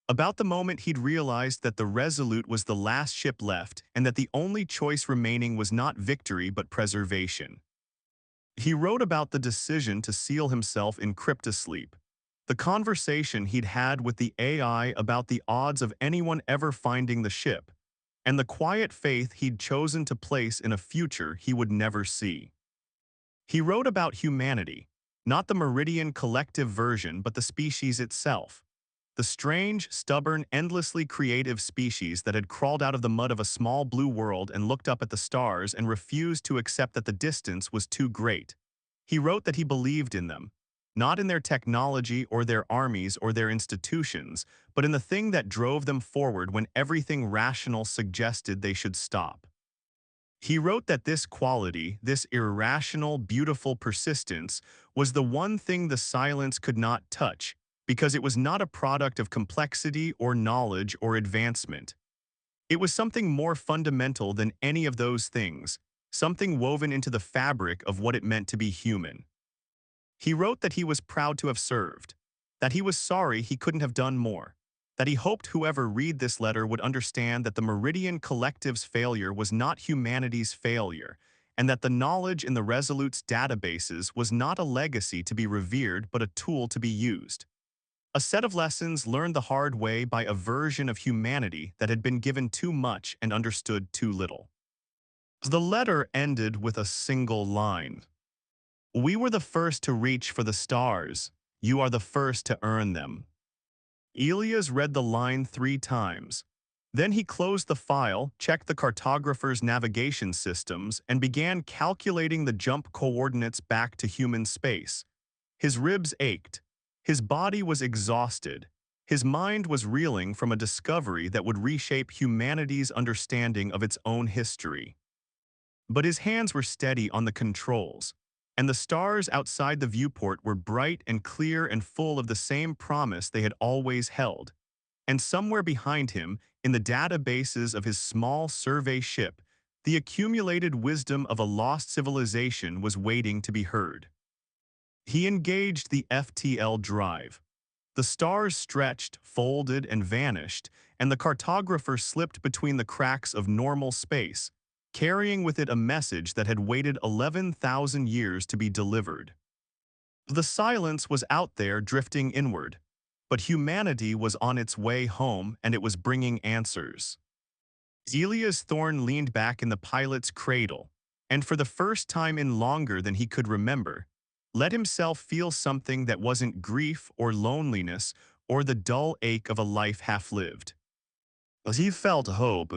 about the moment he'd realized that the Resolute was the last ship left and that the only choice remaining was not victory but preservation. He wrote about the decision to seal himself in cryptosleep, the conversation he'd had with the AI about the odds of anyone ever finding the ship, and the quiet faith he'd chosen to place in a future he would never see. He wrote about humanity, not the Meridian collective version but the species itself, the strange, stubborn, endlessly creative species that had crawled out of the mud of a small blue world and looked up at the stars and refused to accept that the distance was too great. He wrote that he believed in them, not in their technology or their armies or their institutions, but in the thing that drove them forward when everything rational suggested they should stop. He wrote that this quality, this irrational, beautiful persistence, was the one thing the silence could not touch, because it was not a product of complexity or knowledge or advancement. It was something more fundamental than any of those things, something woven into the fabric of what it meant to be human. He wrote that he was proud to have served, that he was sorry he couldn't have done more, that he hoped whoever read this letter would understand that the Meridian Collective's failure was not humanity's failure, and that the knowledge in the Resolute's databases was not a legacy to be revered but a tool to be used. A set of lessons learned the hard way by a version of humanity that had been given too much and understood too little. The letter ended with a single line. "We were the first to reach for the stars. You are the first to earn them." Elias read the line 3 times. Then he closed the file, checked the cartographer's navigation systems, and began calculating the jump coordinates back to human space. His ribs ached. His body was exhausted. His mind was reeling from a discovery that would reshape humanity's understanding of its own history. But his hands were steady on the controls, and the stars outside the viewport were bright and clear and full of the same promise they had always held. And somewhere behind him, in the databases of his small survey ship, the accumulated wisdom of a lost civilization was waiting to be heard. He engaged the FTL drive. The stars stretched, folded, and vanished, and the cartographer slipped between the cracks of normal space, carrying with it a message that had waited 11,000 years to be delivered. The silence was out there drifting inward, but humanity was on its way home and it was bringing answers. Elias Thorne leaned back in the pilot's cradle, and for the first time in longer than he could remember, let himself feel something that wasn't grief or loneliness or the dull ache of a life half-lived. He felt hope,